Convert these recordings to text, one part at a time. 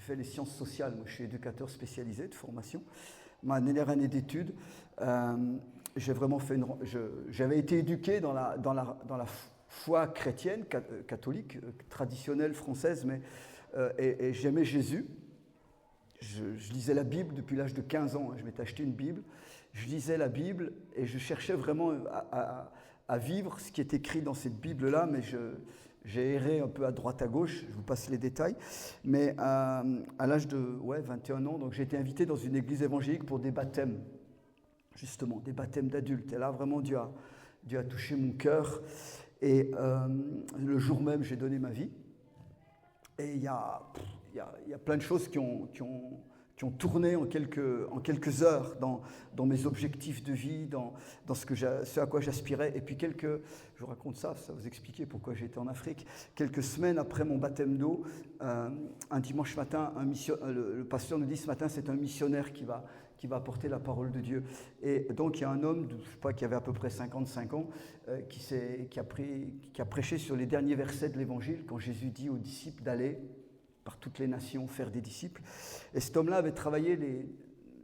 fait les sciences sociales. Moi, je suis éducateur spécialisé de formation. Ma dernière année d'études, j'ai vraiment fait j'avais été éduqué dans la foi chrétienne, catholique, traditionnelle française, mais et j'aimais Jésus. Je lisais la Bible depuis l'âge de 15 ans. Je m'étais acheté une Bible. Je lisais la Bible et je cherchais vraiment à vivre ce qui est écrit dans cette Bible-là, mais j'ai erré un peu à droite à gauche, je vous passe les détails. Mais à l'âge de 21 ans, donc j'ai été invité dans une église évangélique pour des baptêmes, justement, des baptêmes d'adultes. Et là, vraiment, Dieu a touché mon cœur. Et le jour même, j'ai donné ma vie. Et il y a plein de choses qui ont tourné en quelques heures dans mes objectifs de vie, dans ce à quoi j'aspirais. Et puis je vous raconte ça vous expliquer pourquoi j'étais en Afrique. Quelques semaines après mon baptême d'eau, un dimanche matin, le pasteur nous dit, ce matin, c'est un missionnaire qui va apporter la parole de Dieu. Et donc, il y a un homme, je sais pas, qui avait à peu près 55 ans, qui a prêché sur les derniers versets de l'Évangile, quand Jésus dit aux disciples d'aller par toutes les nations faire des disciples. Et cet homme-là avait travaillé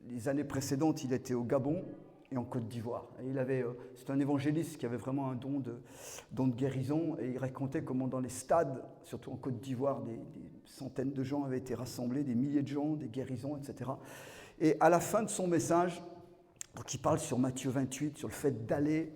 les années précédentes, il était au Gabon et en Côte d'Ivoire. Et c'est un évangéliste qui avait vraiment un don de guérison, et il racontait comment dans les stades, surtout en Côte d'Ivoire, des centaines de gens avaient été rassemblés, des milliers de gens, des guérisons, etc. Et à la fin de son message, donc il parle sur Matthieu 28, sur le fait d'aller,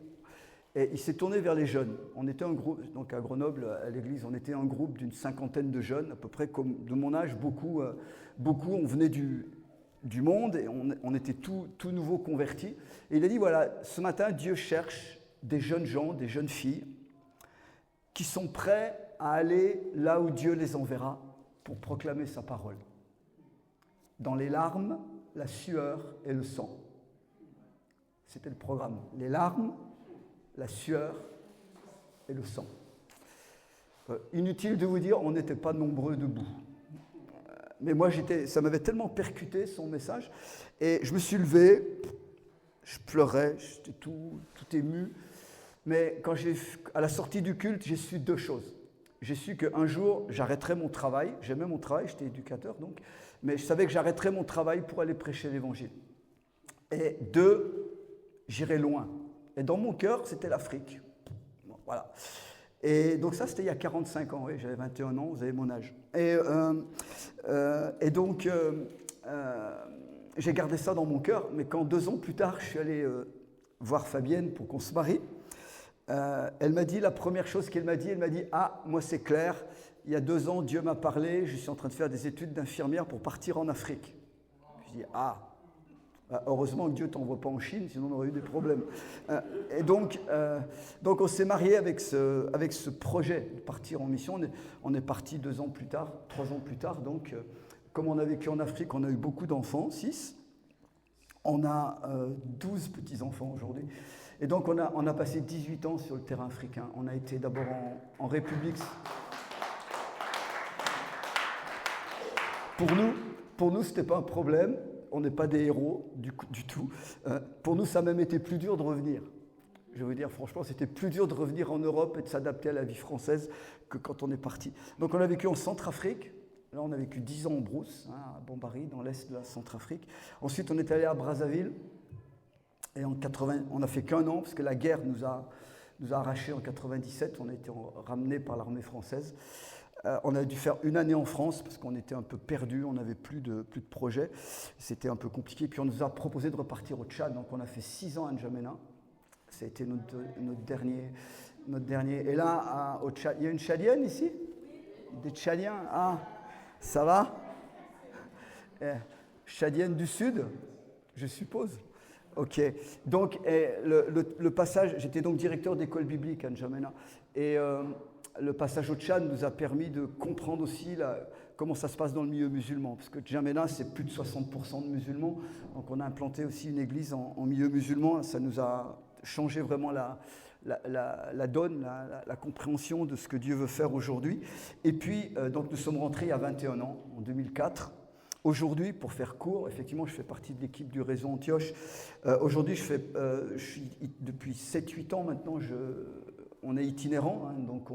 et il s'est tourné vers les jeunes. On était un groupe, donc à Grenoble, à l'église, on était un groupe d'une cinquantaine de jeunes, à peu près comme de mon âge, beaucoup on venait du monde, et on était tout nouveau convertis. Et il a dit, voilà, ce matin, Dieu cherche des jeunes gens, des jeunes filles, qui sont prêts à aller là où Dieu les enverra pour proclamer sa parole. Dans les larmes, la sueur et le sang. C'était le programme. Les larmes, la sueur et le sang. Inutile de vous dire, on n'était pas nombreux debout. Mais moi, ça m'avait tellement percuté, son message. Et je me suis levé, je pleurais, j'étais tout ému. Mais à la sortie du culte, j'ai su deux choses. J'ai su qu'un jour, j'arrêterais mon travail. J'aimais mon travail, j'étais éducateur donc. Mais je savais que j'arrêterais mon travail pour aller prêcher l'Évangile. Et deux, j'irais loin. Et dans mon cœur, c'était l'Afrique. Bon, voilà. Et donc ça, c'était il y a 45 ans. Oui, j'avais 21 ans, vous avez mon âge. Et donc, j'ai gardé ça dans mon cœur. Mais quand 2 ans plus tard, je suis allé voir Fabienne pour qu'on se marie, elle m'a dit, la première chose qu'elle m'a dit, ah, moi c'est clair, il y a 2 ans, Dieu m'a parlé, je suis en train de faire des études d'infirmière pour partir en Afrique. Je dis, heureusement que Dieu ne t'envoie pas en Chine, sinon on aurait eu des problèmes. Et donc on s'est mariés avec ce projet de partir en mission. On est parti 3 ans plus tard. Donc, comme on a vécu en Afrique, on a eu beaucoup d'enfants, 6. On a 12 petits-enfants aujourd'hui. Et donc, on a passé 18 ans sur le terrain africain. On a été d'abord en République. Pour nous, ce n'était pas un problème. On n'est pas des héros du tout. Pour nous, ça a même été plus dur de revenir. Je veux dire, franchement, c'était plus dur de revenir en Europe et de s'adapter à la vie française que quand on est parti. Donc, on a vécu en Centrafrique. Là, on a vécu 10 ans en brousse, à Bambari, dans l'est de la Centrafrique. Ensuite, on est allé à Brazzaville. Et en 80, on n'a fait qu'1 an, parce que la guerre nous a arrachés en 97. On a été ramenés par l'armée française. On a dû faire 1 année en France, parce qu'on était un peu perdus, on n'avait plus de projet. C'était un peu compliqué. Puis on nous a proposé de repartir au Tchad. Donc on a fait 6 ans à N'Djamena. Ça a été notre dernier. Et là, au Tchad, il y a une Tchadienne ici? Des Tchadiens? Ah, ça va? Tchadienne du Sud, je suppose. Ok, donc le passage, j'étais donc directeur d'école biblique à N'Djamena, et le passage au Tchad nous a permis de comprendre aussi comment ça se passe dans le milieu musulman, parce que N'Djamena, c'est plus de 60% de musulmans, donc on a implanté aussi une église en milieu musulman. Ça nous a changé vraiment la donne, la compréhension de ce que Dieu veut faire aujourd'hui. Et puis, donc nous sommes rentrés il y a 21 ans, en 2004. Aujourd'hui, pour faire court, effectivement, je fais partie de l'équipe du réseau Antioche. Aujourd'hui, je suis depuis 7-8 ans maintenant, on est itinérant, hein, donc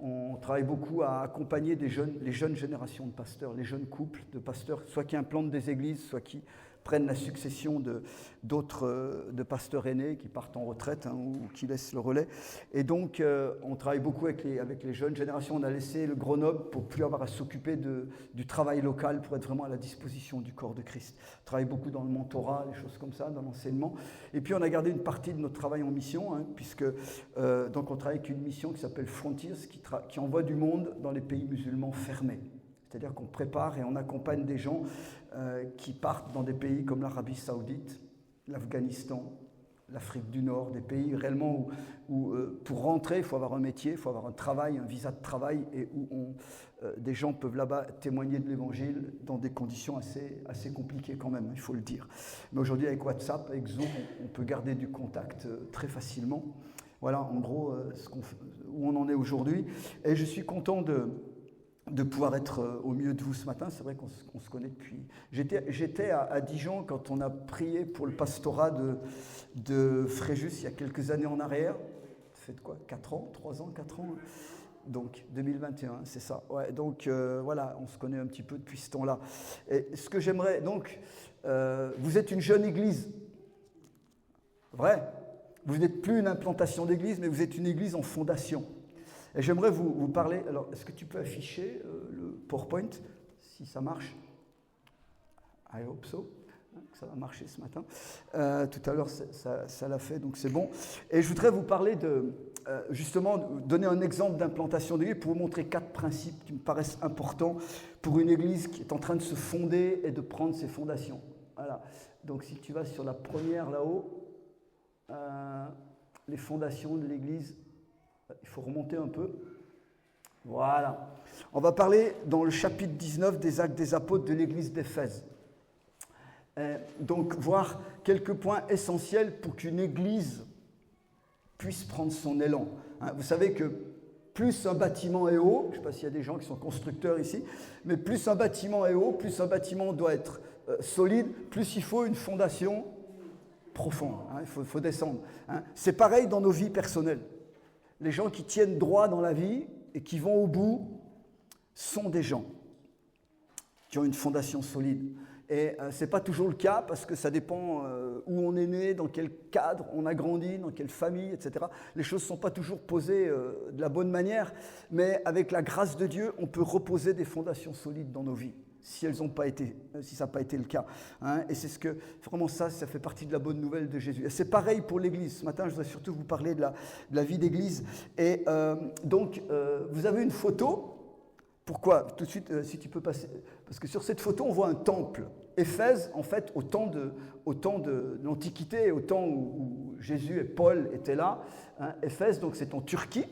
On travaille beaucoup à accompagner les jeunes générations de pasteurs, les jeunes couples de pasteurs, soit qui implantent des églises, soit qui prennent la succession de pasteurs aînés qui partent en retraite ou qui laissent le relais. Et donc, on travaille beaucoup avec les jeunes générations. On a laissé le Grenoble pour plus avoir à s'occuper du travail local, pour être vraiment à la disposition du corps de Christ. On travaille beaucoup dans le mentorat, des choses comme ça, dans l'enseignement. Et puis, on a gardé une partie de notre travail en mission, puisque donc on travaille avec une mission qui s'appelle Frontiers, qui envoie du monde dans les pays musulmans fermés. C'est-à-dire qu'on prépare et on accompagne des gens qui partent dans des pays comme l'Arabie Saoudite, l'Afghanistan, l'Afrique du Nord, des pays réellement où pour rentrer, il faut avoir un métier, il faut avoir un travail, un visa de travail, et où des gens peuvent là-bas témoigner de l'Évangile dans des conditions assez compliquées quand même, il faut le dire. Mais aujourd'hui, avec WhatsApp, avec Zoom, on peut garder du contact très facilement. Voilà, en gros, où on en est aujourd'hui. Et je suis content de pouvoir être au milieu de vous ce matin. C'est vrai qu'on se connaît depuis... J'étais à Dijon quand on a prié pour le pastorat de Fréjus il y a quelques années en arrière. Ça fait quoi, 4 ans, 3 ans, 4 ans, donc 2021, c'est ça. Ouais, donc voilà, on se connaît un petit peu depuis ce temps-là. Et ce que j'aimerais, donc, vous êtes une jeune église, vrai. Vous n'êtes plus une implantation d'église, mais vous êtes une église en fondation. Et j'aimerais vous parler... Alors, est-ce que tu peux afficher le PowerPoint, si ça marche? I hope so. Que ça va marcher ce matin. Tout à l'heure, ça l'a fait, donc c'est bon. Et je voudrais vous parler justement, donner un exemple d'implantation d'église pour vous montrer 4 principes qui me paraissent importants pour une église qui est en train de se fonder et de prendre ses fondations. Voilà. Donc, si tu vas sur la première là-haut, les fondations de l'église... Il faut remonter un peu. Voilà. On va parler dans le chapitre 19 des Actes des Apôtres de l'église d'Éphèse. Donc, voir quelques points essentiels pour qu'une église puisse prendre son élan. Vous savez que plus un bâtiment est haut, je ne sais pas s'il y a des gens qui sont constructeurs ici, mais plus un bâtiment est haut, plus un bâtiment doit être solide, plus il faut une fondation profonde. Il faut descendre. C'est pareil dans nos vies personnelles. Les gens qui tiennent droit dans la vie et qui vont au bout sont des gens qui ont une fondation solide. Et ce n'est pas toujours le cas parce que ça dépend où on est né, dans quel cadre on a grandi, dans quelle famille, etc. Les choses ne sont pas toujours posées de la bonne manière, mais avec la grâce de Dieu, on peut reposer des fondations solides dans nos vies. Si ça n'a pas été le cas. Et c'est vraiment ça fait partie de la bonne nouvelle de Jésus. Et c'est pareil pour l'Église. Ce matin, je voudrais surtout vous parler de la vie d'Église. Et donc, vous avez une photo. Pourquoi? Tout de suite, si tu peux passer. Parce que sur cette photo, on voit un temple. Éphèse, en fait, au temps de l'Antiquité, au temps où Jésus et Paul étaient là. Éphèse, donc c'est en Turquie.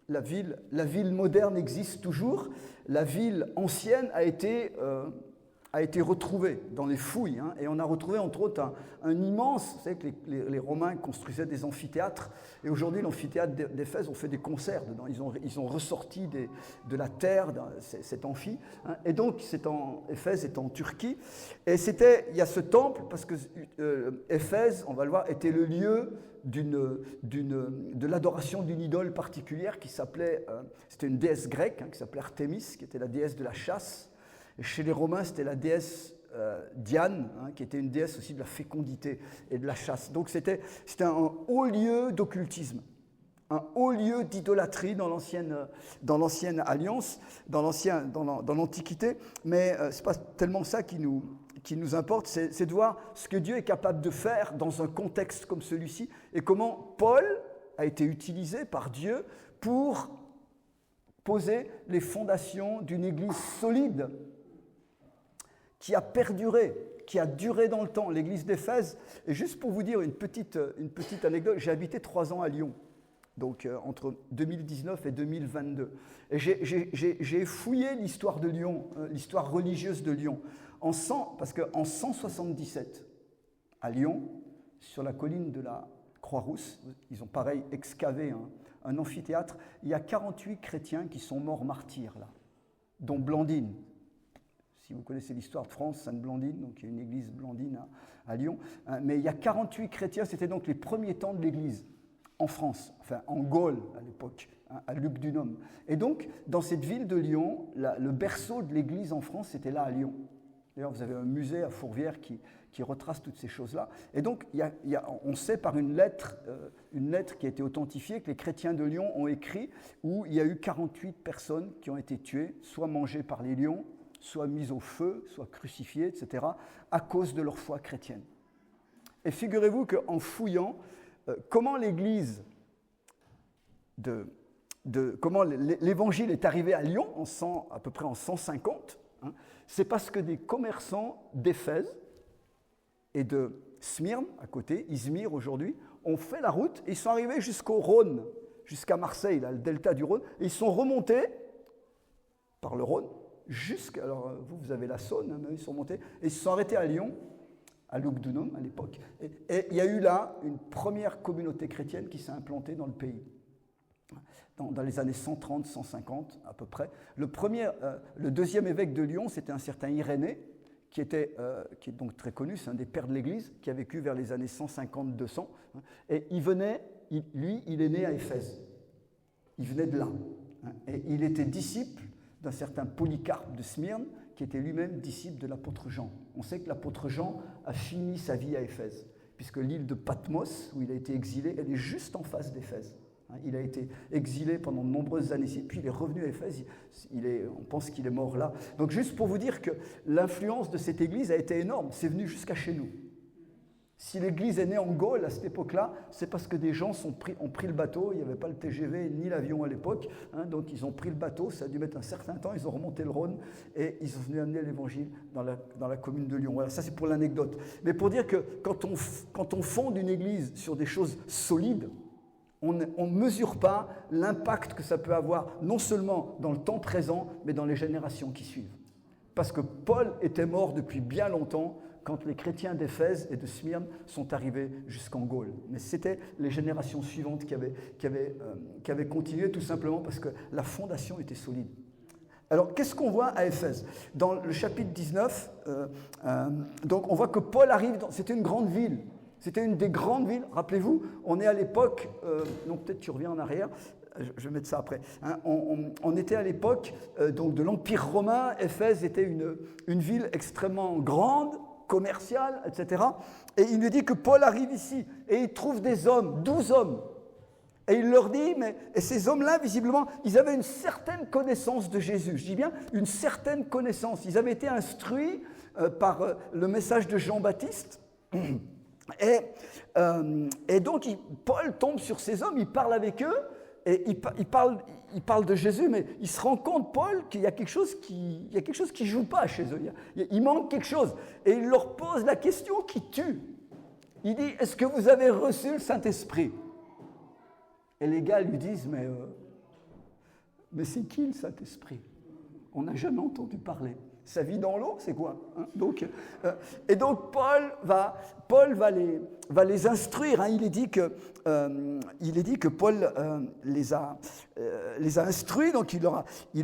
La ville moderne existe toujours. La ville ancienne a été retrouvée dans les fouilles. Et on a retrouvé entre autres un immense... Vous savez que les Romains construisaient des amphithéâtres. Et aujourd'hui, l'amphithéâtre d'Éphèse, on fait des concerts dedans. Ils ont ressorti de la terre cet amphi. Et donc, Éphèse est en Turquie. Et il y a ce temple, parce que Éphèse, on va le voir, était le lieu de l'adoration d'une idole particulière qui s'appelait, c'était une déesse grecque qui s'appelait Artémis, qui était la déesse de la chasse. Et chez les Romains, c'était la déesse Diane, qui était une déesse aussi de la fécondité et de la chasse. Donc c'était un haut lieu d'occultisme, un haut lieu d'idolâtrie dans l'ancienne alliance, dans l'Antiquité. Mais ce n'est pas tellement ça qui nous importe, c'est de voir ce que Dieu est capable de faire dans un contexte comme celui-ci et comment Paul a été utilisé par Dieu pour poser les fondations d'une église solide qui a perduré, qui a duré dans le temps, l'église d'Éphèse. Et juste pour vous dire une petite anecdote, j'ai habité 3 ans à Lyon, donc entre 2019 et 2022. Et j'ai fouillé l'histoire de Lyon, l'histoire religieuse de Lyon. Parce qu'en 177, à Lyon, sur la colline de la Croix-Rousse, ils ont pareil excavé un amphithéâtre, il y a 48 chrétiens qui sont morts martyrs là, dont Blandine. Si vous connaissez l'histoire de France, Sainte-Blandine, donc il y a une église Blandine à Lyon, mais il y a 48 chrétiens, c'était donc les premiers temps de l'église. en France, enfin en Gaule à l'époque, hein, à Lugdunum. Et donc, dans cette ville de Lyon, le berceau de l'Église en France, c'était là à Lyon. D'ailleurs, vous avez un musée à Fourvière qui retrace toutes ces choses-là. Et donc, on sait par une lettre qui a été authentifiée que les chrétiens de Lyon ont écrit où il y a eu 48 personnes qui ont été tuées, soit mangées par les lions, soit mises au feu, soit crucifiées, etc., à cause de leur foi chrétienne. Et figurez-vous qu'en fouillant, comment l'Église, comment l'Évangile est arrivé à Lyon, à peu près en 150, hein, c'est parce que des commerçants d'Éphèse et de Smyrne, à côté, Izmir aujourd'hui, ont fait la route et ils sont arrivés jusqu'au Rhône, jusqu'à Marseille, là, le delta du Rhône, et ils sont remontés par le Rhône, alors vous avez la Saône, hein, mais ils sont montés, et ils se sont arrêtés à Lyon, à Lugdunum à l'époque, et il y a eu là une première communauté chrétienne qui s'est implantée dans le pays. Dans les années 130, 150 à peu près. Le deuxième évêque de Lyon, c'était un certain Irénée, qui est donc très connu, c'est un des pères de l'Église, qui a vécu vers les années 150-200. Et lui, il est né à Éphèse. Il venait de là. Et il était disciple d'un certain Polycarpe de Smyrne, qui était lui-même disciple de l'apôtre Jean. On sait que l'apôtre Jean a fini sa vie à Éphèse, puisque l'île de Patmos, où il a été exilé, elle est juste en face d'Éphèse. Il a été exilé pendant de nombreuses années ici, puis il est revenu à Éphèse, on pense qu'il est mort là. Donc juste pour vous dire que l'influence de cette église a été énorme, c'est venu jusqu'à chez nous. Si l'église est née en Gaule à cette époque-là, c'est parce que des gens ont pris le bateau, il n'y avait pas le TGV ni l'avion à l'époque, hein, donc ils ont pris le bateau, ça a dû mettre un certain temps, ils ont remonté le Rhône et ils sont venus amener l'évangile dans la commune de Lyon. Voilà, ça c'est pour l'anecdote. Mais pour dire que quand on fonde une église sur des choses solides, on ne mesure pas l'impact que ça peut avoir, non seulement dans le temps présent, mais dans les générations qui suivent. Parce que Paul était mort depuis bien longtemps quand les chrétiens d'Éphèse et de Smyrne sont arrivés jusqu'en Gaule. Mais c'était les générations suivantes qui avaient continué, tout simplement parce que la fondation était solide. Alors, qu'est-ce qu'on voit à Éphèse ? Dans le chapitre 19, donc on voit que Paul arrive, c'était une grande ville. C'était une des grandes villes, rappelez-vous, on est à l'époque, non peut-être tu reviens en arrière, je vais mettre ça après, hein, on était à l'époque donc de l'Empire romain, Éphèse était une ville extrêmement grande, commerciale, etc. Et il nous dit que Paul arrive ici et il trouve des hommes, 12 hommes, et il leur dit, et ces hommes-là, visiblement, ils avaient une certaine connaissance de Jésus, je dis bien une certaine connaissance, ils avaient été instruits par le message de Jean-Baptiste. Et donc, Paul tombe sur ces hommes, il parle avec eux, et il parle de Jésus, mais il se rend compte, Paul, qu'il y a quelque chose qui ne joue pas chez eux. Il manque quelque chose. Et il leur pose la question qui tue. Il dit, est-ce que vous avez reçu le Saint-Esprit ? Et les gars lui disent, mais c'est qui le Saint-Esprit ? On n'a jamais entendu parler. Ça vit dans l'eau, c'est quoi, hein ? Et donc Paul va les instruire. Hein. Il est dit que Paul les a instruits. Donc il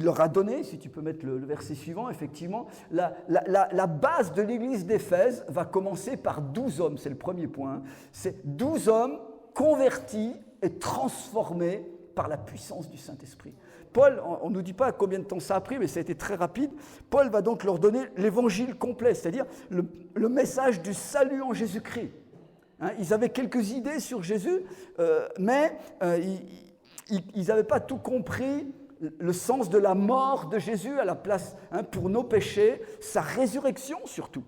leur a donné, si tu peux mettre le verset suivant, effectivement, la base de l'église d'Éphèse va commencer par 12 hommes. C'est le premier point. C'est 12 hommes convertis et transformés par la puissance du Saint-Esprit. Paul, on ne nous dit pas combien de temps ça a pris, mais ça a été très rapide. Paul va donc leur donner l'évangile complet, c'est-à-dire le message du salut en Jésus-Christ. Hein, ils avaient quelques idées sur Jésus, mais ils n'avaient pas tout compris, le sens de la mort de Jésus à la place, hein, pour nos péchés, sa résurrection surtout,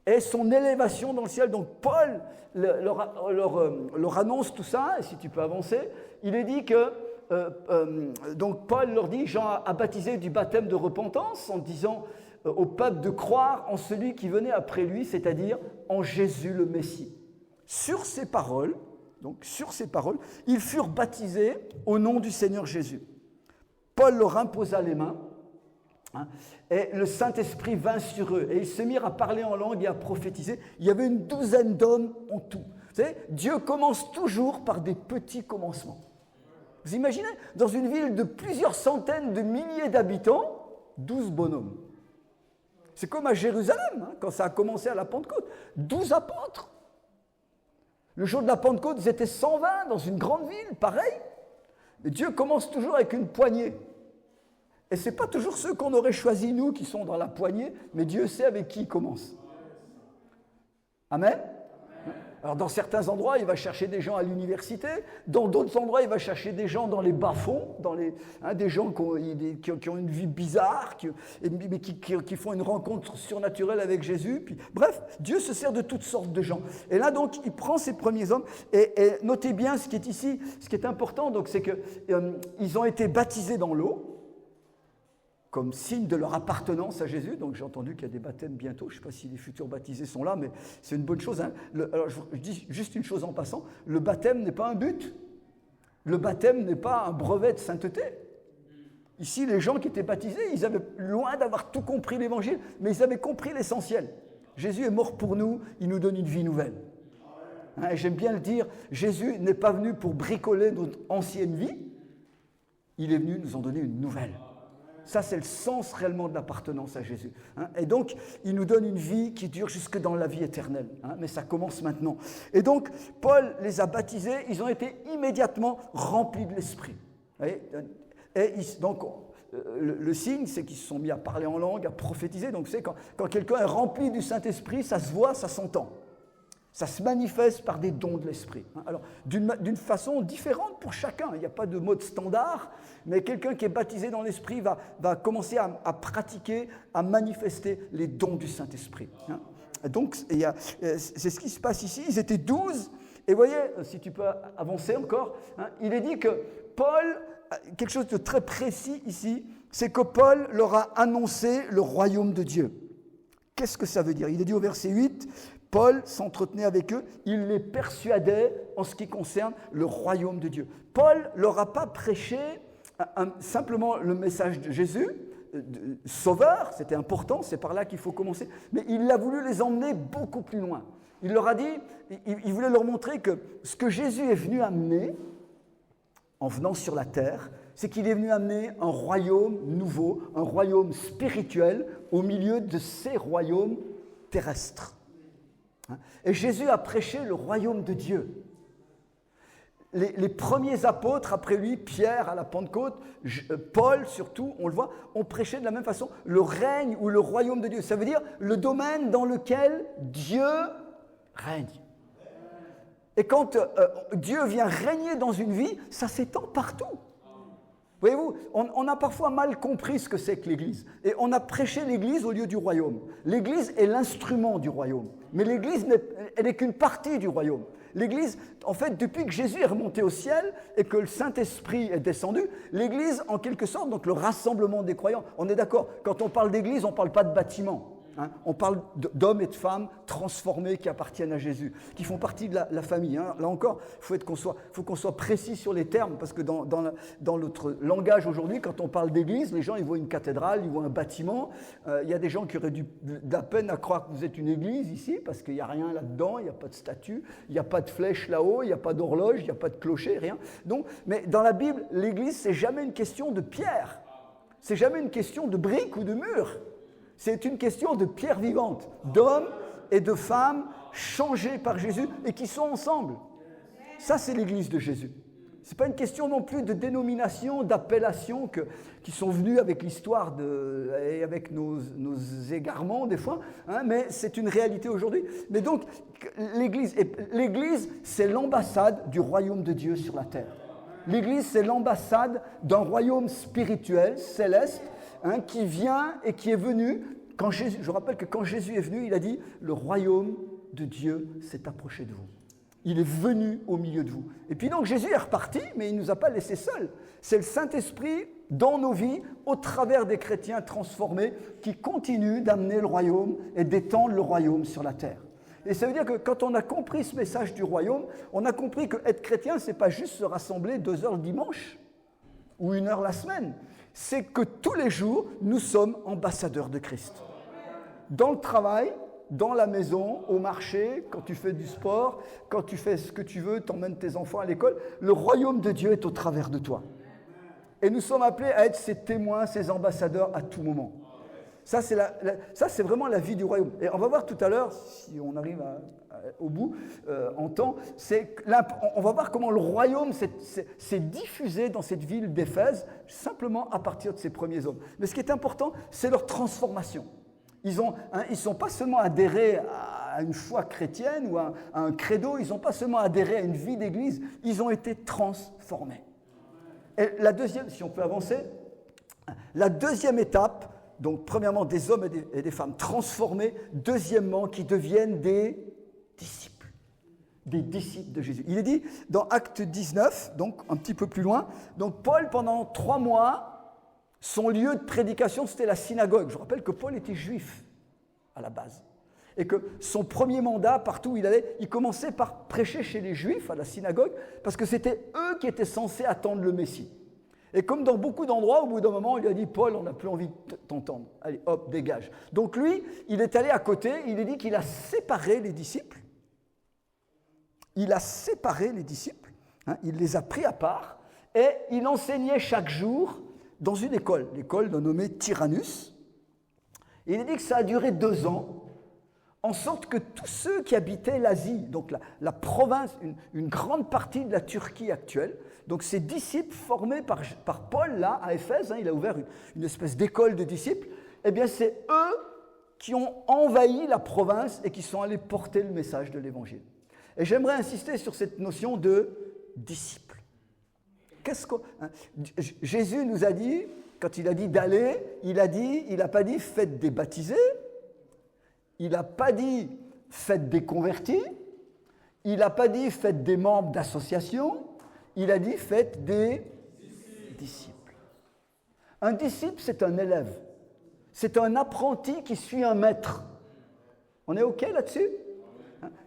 et son élévation dans le ciel. Donc Paul leur annonce tout ça, et si tu peux avancer, il est dit que donc Paul leur dit, Jean a baptisé du baptême de repentance en disant au peuple de croire en celui qui venait après lui, c'est-à-dire en Jésus le Messie. Sur ces paroles, ils furent baptisés au nom du Seigneur Jésus. Paul leur imposa les mains, hein, et le Saint-Esprit vint sur eux et ils se mirent à parler en langue et à prophétiser. Il y avait une 12aine d'hommes en tout. Vous savez, Dieu commence toujours par des petits commencements. Vous imaginez, dans une ville de plusieurs centaines de milliers d'habitants, 12 bonhommes. C'est comme à Jérusalem, hein, quand ça a commencé à la Pentecôte. 12 apôtres. Le jour de la Pentecôte, ils étaient 120 dans une grande ville, pareil. Mais Dieu commence toujours avec une poignée. Et ce n'est pas toujours ceux qu'on aurait choisis, nous, qui sont dans la poignée, mais Dieu sait avec qui il commence. Amen. Alors, dans certains endroits, il va chercher des gens à l'université. Dans d'autres endroits, il va chercher des gens dans les bas-fonds, des gens qui ont une vie bizarre, mais qui font une rencontre surnaturelle avec Jésus. Puis, bref, Dieu se sert de toutes sortes de gens. Et là, donc, il prend ces premiers hommes. Et notez bien ce qui est ici, ce qui est important, donc, c'est qu'ils ont été baptisés dans l'eau, comme signe de leur appartenance à Jésus. Donc j'ai entendu qu'il y a des baptêmes bientôt. Je ne sais pas si les futurs baptisés sont là, mais c'est une bonne chose. Hein. Alors je dis juste une chose en passant. Le baptême n'est pas un but. Le baptême n'est pas un brevet de sainteté. Ici, les gens qui étaient baptisés, ils avaient loin d'avoir tout compris l'Évangile, mais ils avaient compris l'essentiel. Jésus est mort pour nous, il nous donne une vie nouvelle. Hein, et j'aime bien le dire, Jésus n'est pas venu pour bricoler notre ancienne vie, il est venu nous en donner une nouvelle. Ça, c'est le sens réellement de l'appartenance à Jésus. Hein. Et donc, il nous donne une vie qui dure jusque dans la vie éternelle. Hein. Mais ça commence maintenant. Et donc, Paul les a baptisés. Ils ont été immédiatement remplis de l'Esprit. Et donc, le signe, c'est qu'ils se sont mis à parler en langue, à prophétiser. Donc, c'est quand quelqu'un est rempli du Saint-Esprit, ça se voit, ça s'entend. Ça se manifeste par des dons de l'Esprit. Alors, d'une façon différente pour chacun. Il n'y a pas de mode standard, mais quelqu'un qui est baptisé dans l'Esprit va commencer à pratiquer, à manifester les dons du Saint-Esprit. Donc, c'est ce qui se passe ici. Ils étaient 12. Et vous voyez, si tu peux avancer encore, il est dit que Paul, quelque chose de très précis ici, c'est que Paul leur a annoncé le royaume de Dieu. Qu'est-ce que ça veut dire? Il est dit au verset 8, Paul s'entretenait avec eux, il les persuadait en ce qui concerne le royaume de Dieu. Paul ne leur a pas prêché simplement le message de Jésus, sauveur, c'était important, c'est par là qu'il faut commencer, mais il a voulu les emmener beaucoup plus loin. Il leur a dit, il voulait leur montrer que ce que Jésus est venu amener, en venant sur la terre, c'est qu'il est venu amener un royaume nouveau, un royaume spirituel au milieu de ces royaumes terrestres. Et Jésus a prêché le royaume de Dieu. Les premiers apôtres, après lui, Pierre à la Pentecôte, Paul surtout, on le voit, ont prêché de la même façon le règne ou le royaume de Dieu. Ça veut dire le domaine dans lequel Dieu règne. Et quand Dieu vient régner dans une vie, ça s'étend partout. Voyez-vous, on a parfois mal compris ce que c'est que l'Église. Et on a prêché l'Église au lieu du royaume. L'Église est l'instrument du royaume. Mais l'Église, elle n'est qu'une partie du royaume. L'Église, en fait, depuis que Jésus est remonté au ciel et que le Saint-Esprit est descendu, l'Église, en quelque sorte, donc le rassemblement des croyants, on est d'accord, quand on parle d'Église, on ne parle pas de bâtiment. Hein, on parle d'hommes et de femmes transformés qui appartiennent à Jésus, qui font partie de la famille. Hein. Là encore, faut qu'on soit précis sur les termes, parce que dans notre langage aujourd'hui, quand on parle d'église, les gens ils voient une cathédrale, ils voient un bâtiment. Il y a des gens qui auraient de la peine à croire que vous êtes une église ici, parce qu'il n'y a rien là-dedans, il n'y a pas de statue, il n'y a pas de flèche là-haut, il n'y a pas d'horloge, il n'y a pas de clocher, rien. Donc, mais dans la Bible, l'église, c'est jamais une question de pierre, c'est jamais une question de briques ou de murs. C'est une question de pierre vivante, d'hommes et de femmes changés par Jésus et qui sont ensemble. Ça, c'est l'Église de Jésus. Ce n'est pas une question non plus de dénomination, d'appellation qui sont venues avec l'histoire et avec nos égarements des fois, hein, mais c'est une réalité aujourd'hui. Mais donc, l'Église, c'est l'ambassade du royaume de Dieu sur la terre. L'Église, c'est l'ambassade d'un royaume spirituel, céleste, hein, qui vient et qui est venu. Je rappelle que quand Jésus est venu, il a dit « Le royaume de Dieu s'est approché de vous ». Il est venu au milieu de vous. Et puis donc Jésus est reparti, mais il ne nous a pas laissés seuls. C'est le Saint-Esprit dans nos vies, au travers des chrétiens transformés, qui continuent d'amener le royaume et d'étendre le royaume sur la terre. Et ça veut dire que quand on a compris ce message du royaume, on a compris qu'être chrétien, ce n'est pas juste se rassembler 2 heures le dimanche ou 1 heure la semaine. C'est que tous les jours, nous sommes ambassadeurs de Christ. Dans le travail, dans la maison, au marché, quand tu fais du sport, quand tu fais ce que tu veux, tu emmènes tes enfants à l'école, le royaume de Dieu est au travers de toi. Et nous sommes appelés à être ses témoins, ses ambassadeurs à tout moment. Ça, c'est vraiment la vie du royaume. Et on va voir tout à l'heure, si on arrive au bout en temps, on va voir comment le royaume s'est diffusé dans cette ville d'Éphèse, simplement à partir de ces premiers hommes. Mais ce qui est important, c'est leur transformation. Ils ne sont pas seulement adhérés à une foi chrétienne ou à un credo, ils n'ont pas seulement adhéré à une vie d'église, ils ont été transformés. Et la deuxième, si on peut avancer, la deuxième étape, donc premièrement des hommes et des femmes transformés, deuxièmement qui deviennent des disciples de Jésus. Il est dit dans Acte 19, donc un petit peu plus loin, donc Paul pendant 3 mois, son lieu de prédication c'était la synagogue. Je rappelle que Paul était juif à la base. Et que son premier mandat, partout où il allait, il commençait par prêcher chez les Juifs à la synagogue, parce que c'était eux qui étaient censés attendre le Messie. Et comme dans beaucoup d'endroits, au bout d'un moment, il lui a dit « Paul, on n'a plus envie de t'entendre. Allez, hop, dégage. » Donc lui, il est allé à côté, il est dit qu'il a séparé les disciples. Il a séparé les disciples, il les a pris à part, et il enseignait chaque jour dans une école, l'école nommée Tyrannus. Et il est dit que ça a duré 2 ans, en sorte que tous ceux qui habitaient l'Asie, donc la province, une grande partie de la Turquie actuelle, donc ces disciples formés par Paul là à Éphèse, il a ouvert une espèce d'école de disciples, eh bien c'est eux qui ont envahi la province et qui sont allés porter le message de l'Évangile. Et j'aimerais insister sur cette notion de disciple. Jésus nous a dit, quand il a dit d'aller, il n'a pas dit faites des baptisés, il n'a pas dit faites des convertis, il n'a pas dit faites des membres d'associations, il a dit faites des disciples. Un disciple, c'est un élève. C'est un apprenti qui suit un maître. On est OK là-dessus ?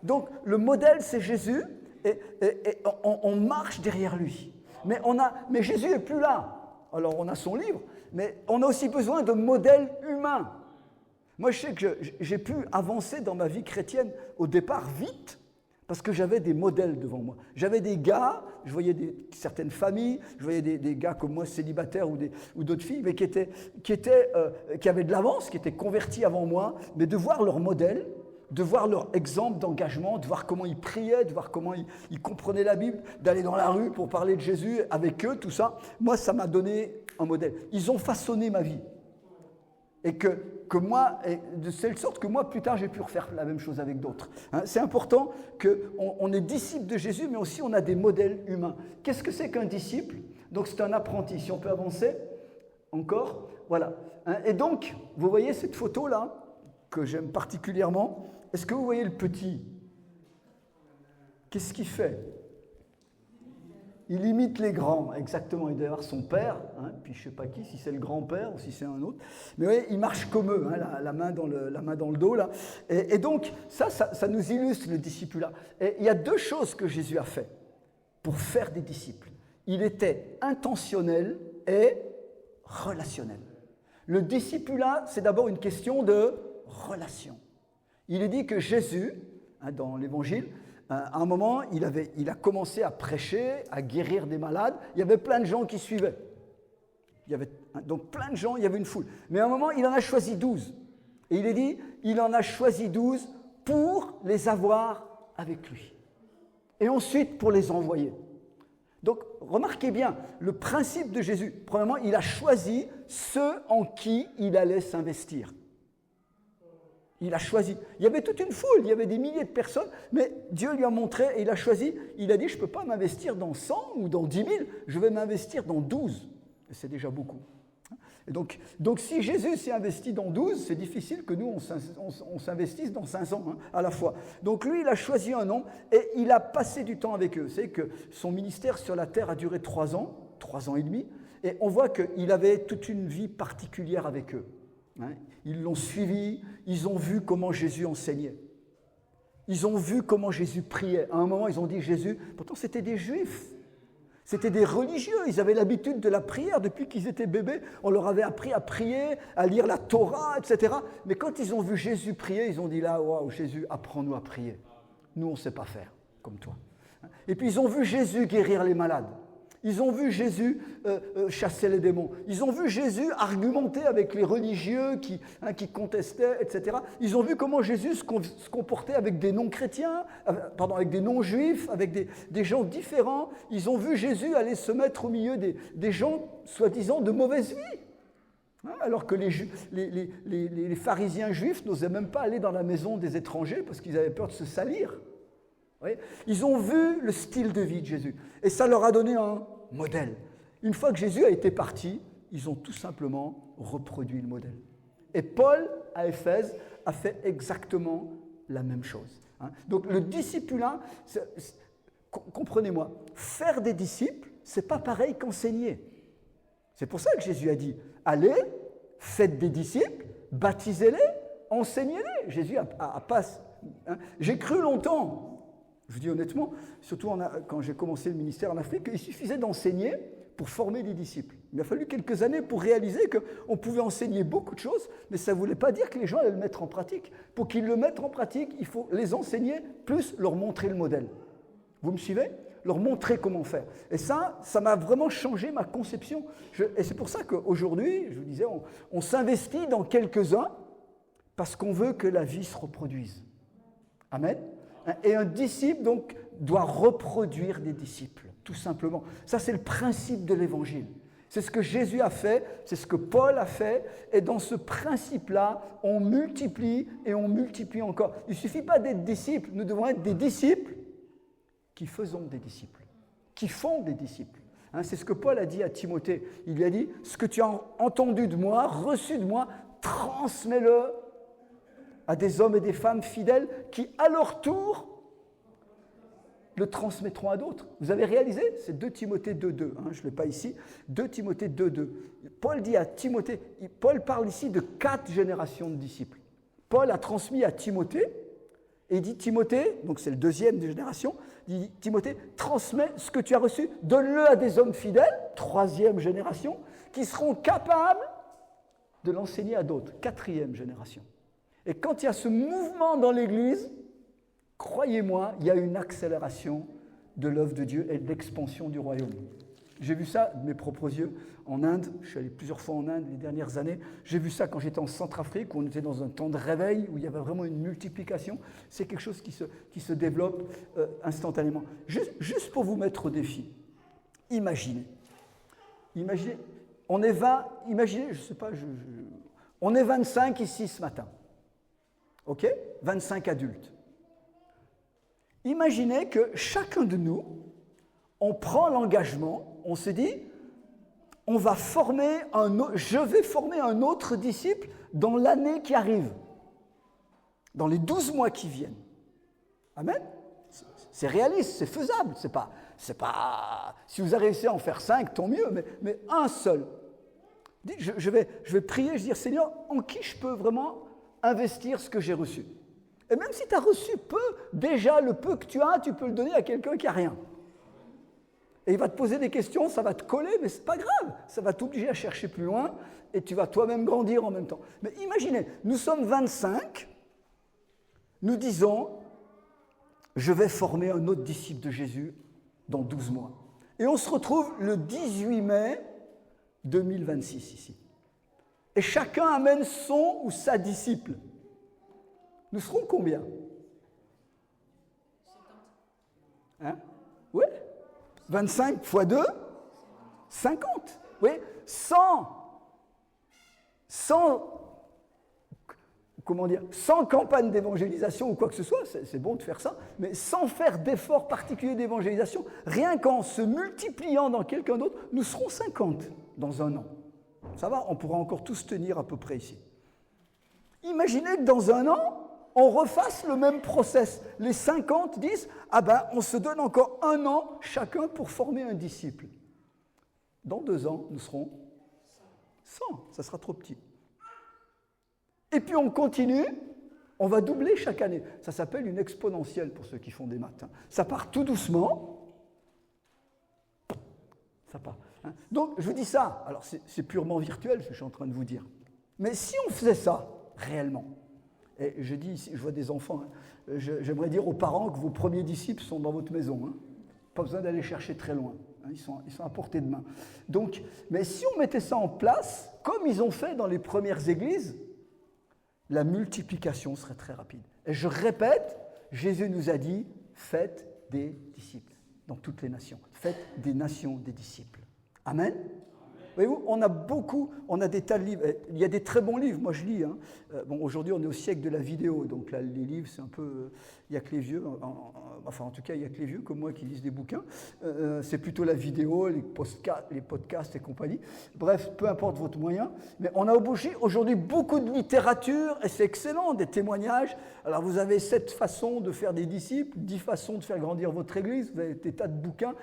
Donc, le modèle, c'est Jésus, et on marche derrière lui. Mais Jésus n'est plus là. Alors, on a son livre, mais on a aussi besoin de modèles humains. Moi, je sais que j'ai pu avancer dans ma vie chrétienne au départ vite, parce que j'avais des modèles devant moi. J'avais des gars, je voyais certaines familles, je voyais des gars comme moi, célibataires ou d'autres filles, mais qui avaient de l'avance, qui étaient convertis avant moi, mais de voir leur modèle, de voir leur exemple d'engagement, de voir comment ils priaient, de voir comment ils comprenaient la Bible, d'aller dans la rue pour parler de Jésus avec eux, tout ça. Moi, ça m'a donné un modèle. Ils ont façonné ma vie. Et que moi, de telle sorte que moi, plus tard, j'ai pu refaire la même chose avec d'autres. C'est important qu'on est disciple de Jésus, mais aussi on a des modèles humains. Qu'est-ce que c'est qu'un disciple ? Donc c'est un apprenti. Si on peut avancer encore, voilà. Et donc, vous voyez cette photo-là, que j'aime particulièrement. Est-ce que vous voyez le petit ? Qu'est-ce qu'il fait ? Il imite les grands, exactement. Il doit y avoir son père, puis je ne sais pas qui, si c'est le grand-père ou si c'est un autre. Mais vous voyez, il marche comme eux, la main dans le dos. Là. Et donc, ça nous illustre le discipulat. Et il y a 2 choses que Jésus a fait pour faire des disciples. Il était intentionnel et relationnel. Le discipulat, c'est d'abord une question de relation. Il est dit que Jésus, dans l'Évangile, à un moment, il a commencé à prêcher, à guérir des malades. Il y avait plein de gens qui suivaient. Donc plein de gens, il y avait une foule. Mais à un moment, il en a choisi 12. Et il est dit, il en a choisi 12 pour les avoir avec lui. Et ensuite, pour les envoyer. Donc, remarquez bien, le principe de Jésus, premièrement, il a choisi ceux en qui il allait s'investir. Il a choisi. Il y avait toute une foule, il y avait des milliers de personnes, mais Dieu lui a montré et il a choisi. Il a dit, je ne peux pas m'investir dans 100 ou dans 10 000, je vais m'investir dans 12. Et c'est déjà beaucoup. Et donc si Jésus s'est investi dans 12, c'est difficile que nous, on s'investisse dans 500 à la fois. Donc lui, il a choisi un nombre et il a passé du temps avec eux. Vous savez que son ministère sur la terre a duré 3 ans et demi, et on voit qu'il avait toute une vie particulière avec eux. Ils l'ont suivi, ils ont vu comment Jésus enseignait. Ils ont vu comment Jésus priait. À un moment, ils ont dit Jésus, pourtant c'était des Juifs, c'était des religieux, ils avaient l'habitude de la prière depuis qu'ils étaient bébés. On leur avait appris à prier, à lire la Torah, etc. Mais quand ils ont vu Jésus prier, ils ont dit là, waouh, Jésus, apprends-nous à prier. Nous, on ne sait pas faire comme toi. Et puis ils ont vu Jésus guérir les malades. Ils ont vu Jésus chasser les démons. Ils ont vu Jésus argumenter avec les religieux qui contestaient, etc. Ils ont vu comment Jésus se comportait avec des non-chrétiens, avec des non-juifs, avec des gens différents. Ils ont vu Jésus aller se mettre au milieu des gens, soi-disant, de mauvaise vie. Alors que les pharisiens juifs n'osaient même pas aller dans la maison des étrangers parce qu'ils avaient peur de se salir. Ils ont vu le style de vie de Jésus. Et ça leur a donné un modèle. Une fois que Jésus a été parti, ils ont tout simplement reproduit le modèle. Et Paul, à Éphèse, a fait exactement la même chose. Donc le discipulat, comprenez-moi, faire des disciples, ce n'est pas pareil qu'enseigner. C'est pour ça que Jésus a dit, allez, faites des disciples, baptisez-les, enseignez-les. Jésus a pas... J'ai cru longtemps... Je vous dis honnêtement, surtout quand j'ai commencé le ministère en Afrique, il suffisait d'enseigner pour former des disciples. Il a fallu quelques années pour réaliser qu'on pouvait enseigner beaucoup de choses, mais ça ne voulait pas dire que les gens allaient le mettre en pratique. Pour qu'ils le mettent en pratique, il faut les enseigner, plus leur montrer le modèle. Vous me suivez ? Leur montrer comment faire. Et ça m'a vraiment changé ma conception. Et c'est pour ça qu'aujourd'hui, je vous disais, on s'investit dans quelques-uns parce qu'on veut que la vie se reproduise. Amen ? Et un disciple, donc, doit reproduire des disciples, tout simplement. Ça, c'est le principe de l'Évangile. C'est ce que Jésus a fait, c'est ce que Paul a fait, et dans ce principe-là, on multiplie et on multiplie encore. Il ne suffit pas d'être disciple, nous devons être des disciples qui faisons des disciples, qui font des disciples. C'est ce que Paul a dit à Timothée. Il lui a dit, ce que tu as entendu de moi, reçu de moi, transmets-le à des hommes et des femmes fidèles qui, à leur tour, le transmettront à d'autres. Vous avez réalisé ? C'est 2 Timothée 2.2, je ne l'ai pas ici. 2 Timothée 2.2. Paul dit à Timothée, Paul parle ici de 4 générations de disciples. Paul a transmis à Timothée, et il dit Timothée, donc c'est le 2e des générations, il dit Timothée, transmets ce que tu as reçu, donne-le à des hommes fidèles, 3e génération, qui seront capables de l'enseigner à d'autres, 4e génération. Et quand il y a ce mouvement dans l'Église, croyez-moi, il y a une accélération de l'œuvre de Dieu et de l'expansion du royaume. J'ai vu ça de mes propres yeux en Inde. Je suis allé plusieurs fois en Inde les dernières années. J'ai vu ça quand j'étais en Centrafrique, où on était dans un temps de réveil, où il y avait vraiment une multiplication. C'est quelque chose qui se développe instantanément. Juste pour vous mettre au défi, imaginez, on est 20, imaginez, je ne sais pas, on est 25 ici ce matin. OK ? 25 adultes. Imaginez que chacun de nous, on prend l'engagement, on se dit, je vais former un autre disciple dans l'année qui arrive, dans les 12 mois qui viennent. Amen ? C'est réaliste, c'est faisable, c'est pas, si vous avez réussi à en faire 5, tant mieux, mais un seul. Je vais prier, je vais dire, Seigneur, en qui je peux vraiment investir ce que j'ai reçu. Et même si tu as reçu peu, déjà le peu que tu as, tu peux le donner à quelqu'un qui n'a rien. Et il va te poser des questions, ça va te coller, mais ce n'est pas grave. Ça va t'obliger à chercher plus loin et tu vas toi-même grandir en même temps. Mais imaginez, nous sommes 25, nous disons, je vais former un autre disciple de Jésus dans 12 mois. Et on se retrouve le 18 mai 2026 ici. Et chacun amène son ou sa disciple. Nous serons combien ? 50. Oui. 25 x 2 ? 50. Oui. 100 campagnes d'évangélisation ou quoi que ce soit, c'est bon de faire ça, mais sans faire d'efforts particuliers d'évangélisation, rien qu'en se multipliant dans quelqu'un d'autre, nous serons 50 dans un an. Ça va, on pourra encore tous tenir à peu près ici. Imaginez que dans un an, on refasse le même process. Les 50 disent, on se donne encore un an chacun pour former un disciple. Dans 2 ans, nous serons 100. Ça sera trop petit. Et puis on continue, on va doubler chaque année. Ça s'appelle une exponentielle pour ceux qui font des maths. Ça part tout doucement. Ça part. Donc, je vous dis ça. Alors, c'est purement virtuel, ce que je suis en train de vous dire. Mais si on faisait ça, réellement, et je dis ici, je vois des enfants, j'aimerais dire aux parents que vos premiers disciples sont dans votre maison. Pas besoin d'aller chercher très loin. hein, ils sont à portée de main. Donc, mais si on mettait ça en place, comme ils ont fait dans les premières églises, la multiplication serait très rapide. Et je répète, Jésus nous a dit, faites des disciples dans toutes les nations. Faites des nations des disciples. Amen. Voyez-vous, on a des tas de livres. Il y a des très bons livres, moi je lis. Hein. Bon, aujourd'hui, on est au siècle de la vidéo, donc là, les livres, c'est un peu... Il n'y a que les vieux, en tout cas, il n'y a que les vieux comme moi qui lisent des bouquins. C'est plutôt la vidéo, les podcasts et compagnie. Bref, peu importe votre moyen. Mais on a aujourd'hui beaucoup de littérature, et c'est excellent, des témoignages. Alors, vous avez 7 façons de faire des disciples, 10 façons de faire grandir votre église, vous avez des tas de bouquins.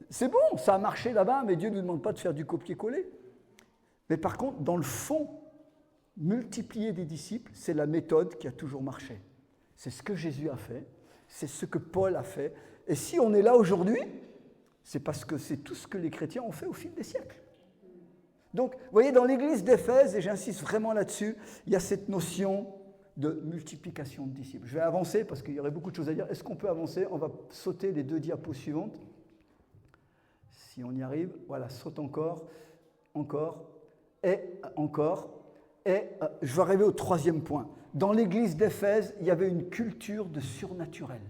C'est bon, ça a marché là-bas, mais Dieu ne nous demande pas de faire du copier-coller. Mais par contre, dans le fond, multiplier des disciples, c'est la méthode qui a toujours marché. C'est ce que Jésus a fait, c'est ce que Paul a fait. Et si on est là aujourd'hui, c'est parce que c'est tout ce que les chrétiens ont fait au fil des siècles. Donc, vous voyez, dans l'église d'Éphèse, et j'insiste vraiment là-dessus, il y a cette notion de multiplication de disciples. Je vais avancer parce qu'il y aurait beaucoup de choses à dire. Est-ce qu'on peut avancer? On va sauter les 2 diapos suivantes. Si on y arrive, voilà, saute encore, et je vais arriver au 3e point. Dans l'église d'Éphèse, il y avait une culture de surnaturel.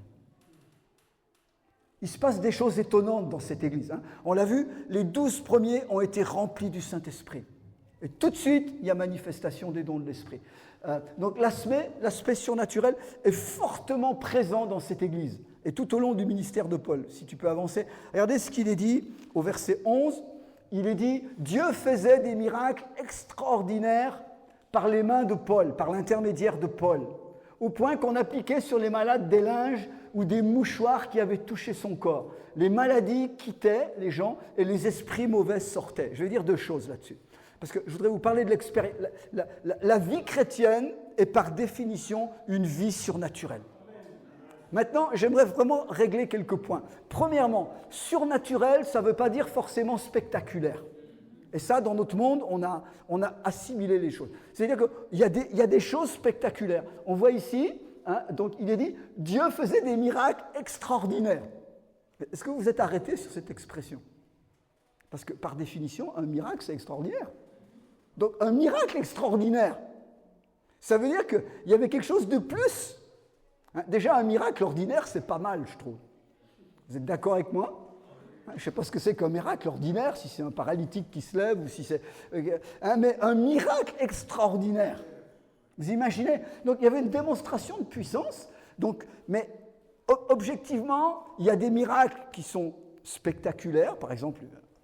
Il se passe des choses étonnantes dans cette église. Hein. On l'a vu, les 12 premiers ont été remplis du Saint-Esprit. Et tout de suite, il y a manifestation des dons de l'Esprit. Donc l'aspect surnaturel est fortement présent dans cette église. Et tout au long du ministère de Paul, si tu peux avancer. Regardez ce qu'il est dit au verset 11. Il est dit « Dieu faisait des miracles extraordinaires par les mains de Paul, par l'intermédiaire de Paul, au point qu'on appliquait sur les malades des linges ou des mouchoirs qui avaient touché son corps. Les maladies quittaient les gens et les esprits mauvais sortaient. » Je vais dire 2 choses là-dessus. Parce que je voudrais vous parler de l'expérience. La vie chrétienne est par définition une vie surnaturelle. Maintenant, j'aimerais vraiment régler quelques points. Premièrement, surnaturel, ça ne veut pas dire forcément spectaculaire. Et ça, dans notre monde, on a assimilé les choses. C'est-à-dire qu'il y a des choses spectaculaires. On voit ici, hein, donc il est dit, Dieu faisait des miracles extraordinaires. Est-ce que vous êtes arrêté sur cette expression? Parce que par définition, un miracle, c'est extraordinaire. Donc un miracle extraordinaire, ça veut dire qu'il y avait quelque chose de plus. Déjà, un miracle ordinaire, c'est pas mal, je trouve. Vous êtes d'accord avec moi? Je ne sais pas ce que c'est qu'un miracle ordinaire, si c'est un paralytique qui se lève ou si c'est... mais un miracle extraordinaire. Vous imaginez? Donc, il y avait une démonstration de puissance. Donc, mais objectivement, il y a des miracles qui sont spectaculaires. Par exemple,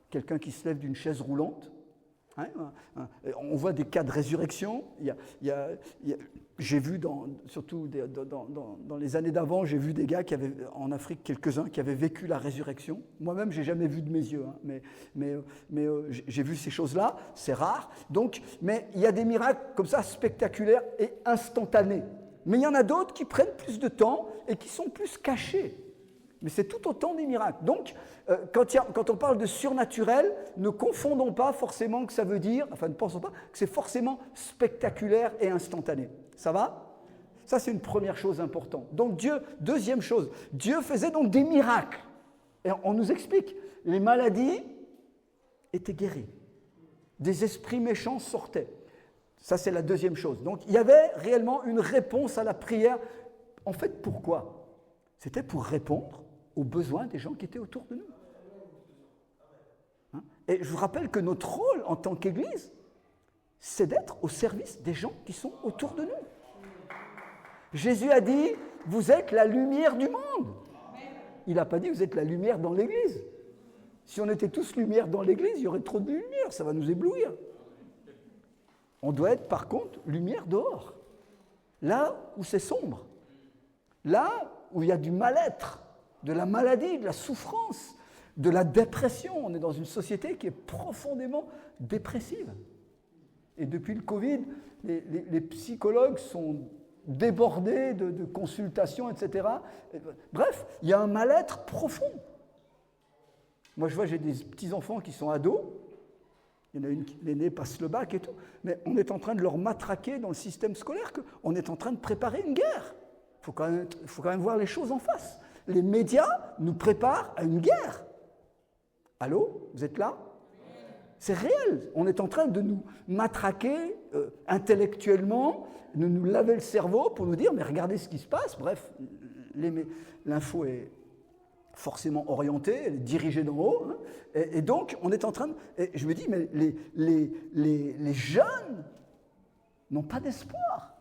quelqu'un qui se lève d'une chaise roulante. On voit des cas de résurrection. J'ai vu, surtout dans les années d'avant, j'ai vu des gars en Afrique, quelques-uns, qui avaient vécu la résurrection. Moi-même, je n'ai jamais vu de mes yeux, hein, mais j'ai vu ces choses-là, c'est rare. Donc, mais il y a des miracles comme ça, spectaculaires et instantanés. Mais il y en a d'autres qui prennent plus de temps et qui sont plus cachés. Mais c'est tout autant des miracles. Donc, quand on parle de surnaturel, ne confondons pas forcément que ça veut dire, ne pensons pas que c'est forcément spectaculaire et instantané. Ça va? Ça, c'est une première chose importante. Donc, deuxième chose, Dieu faisait donc des miracles. Et on nous explique, les maladies étaient guéries. Des esprits méchants sortaient. Ça, c'est la deuxième chose. Donc, il y avait réellement une réponse à la prière. En fait, pourquoi? C'était pour répondre aux besoins des gens qui étaient autour de nous. Hein? Et je vous rappelle que notre rôle en tant qu'Église, c'est d'être au service des gens qui sont autour de nous. Jésus a dit, vous êtes la lumière du monde. Il n'a pas dit, vous êtes la lumière dans l'Église. Si on était tous lumière dans l'Église, il y aurait trop de lumière, ça va nous éblouir. On doit être par contre lumière dehors, là où c'est sombre, là où il y a du mal-être, de la maladie, de la souffrance, de la dépression. On est dans une société qui est profondément dépressive. Et depuis le Covid, les psychologues sont débordés de consultations, etc. Bref, il y a un mal-être profond. Moi, je vois, j'ai des petits-enfants qui sont ados. Il y en a une, l'aîné passe le bac et tout. Mais on est en train de leur matraquer dans le système scolaire qu'on est en train de préparer une guerre. Il faut quand même voir les choses en face. Les médias nous préparent à une guerre. Allô? Vous êtes là? C'est réel. On est en train de nous matraquer intellectuellement, de nous laver le cerveau pour nous dire, mais regardez ce qui se passe. Bref, l'info est forcément orientée, elle est dirigée d'en haut. Hein, et donc, on est en train de... Et je me dis, mais les jeunes n'ont pas d'espoir.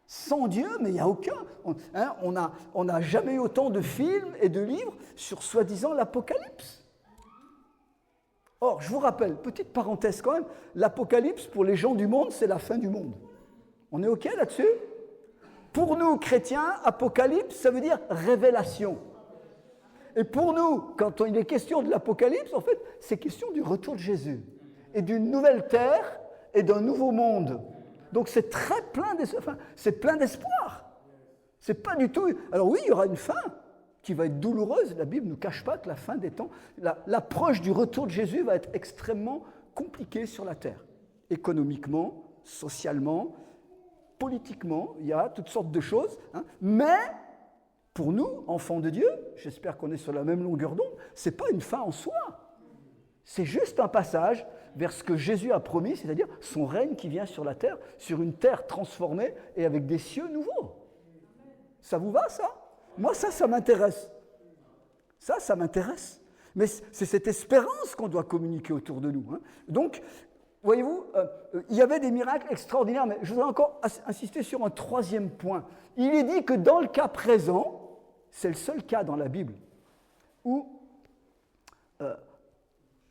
Sans Dieu, mais il n'y a aucun. On n'a jamais eu autant de films et de livres sur soi-disant l'Apocalypse. Or, je vous rappelle, petite parenthèse quand même, l'Apocalypse, pour les gens du monde, c'est la fin du monde. On est OK là-dessus? Pour nous, chrétiens, Apocalypse, ça veut dire révélation. Et pour nous, quand il est question de l'Apocalypse, en fait, c'est question du retour de Jésus et d'une nouvelle terre et d'un nouveau monde. Donc c'est c'est plein d'espoir. C'est pas du tout... Alors oui, il y aura une fin qui va être douloureuse. La Bible ne nous cache pas que la fin des temps, l'approche du retour de Jésus va être extrêmement compliquée sur la terre. Économiquement, socialement, politiquement, il y a toutes sortes de choses. Hein, mais pour nous, enfants de Dieu, j'espère qu'on est sur la même longueur d'onde, ce n'est pas une fin en soi. C'est juste un passage vers ce que Jésus a promis, c'est-à-dire son règne qui vient sur la terre, sur une terre transformée et avec des cieux nouveaux. Ça vous va, ça? Moi, ça m'intéresse. Ça m'intéresse. Mais c'est cette espérance qu'on doit communiquer autour de nous. Hein. Donc, voyez-vous, il y avait des miracles extraordinaires, mais je voudrais encore insister sur un troisième point. Il est dit que dans le cas présent, c'est le seul cas dans la Bible où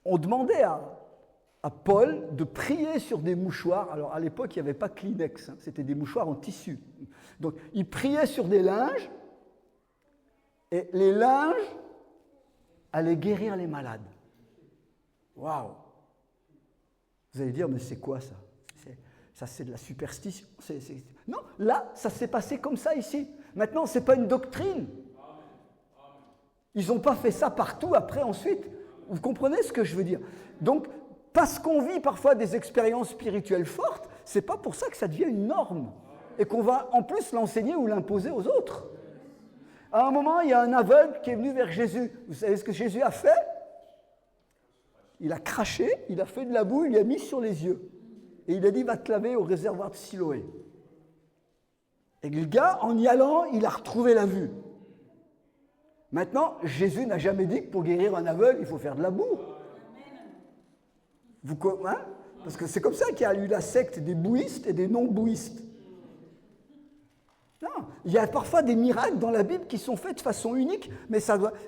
on demandait à Paul de prier sur des mouchoirs. Alors à l'époque, il n'y avait pas Kleenex, hein, c'était des mouchoirs en tissu. Donc il priait sur des linges et les linges allaient guérir les malades. Waouh! Vous allez dire, mais c'est quoi ça? Ça, c'est de la superstition. Non, là, ça s'est passé comme ça ici. Maintenant, ce n'est pas une doctrine. Ils n'ont pas fait ça partout après, ensuite. Vous comprenez ce que je veux dire? Donc, parce qu'on vit parfois des expériences spirituelles fortes, ce n'est pas pour ça que ça devient une norme. Et qu'on va en plus l'enseigner ou l'imposer aux autres. À un moment, il y a un aveugle qui est venu vers Jésus. Vous savez ce que Jésus a fait? Il a craché, il a fait de la boue, il lui a mis sur les yeux. Et il a dit, va te laver au réservoir de Siloé. Et le gars, en y allant, il a retrouvé la vue. Maintenant, Jésus n'a jamais dit que pour guérir un aveugle, il faut faire de la boue. Hein? Parce que c'est comme ça qu'il y a eu la secte des bouistes et des non-bouistes. Non, il y a parfois des miracles dans la Bible qui sont faits de façon unique, mais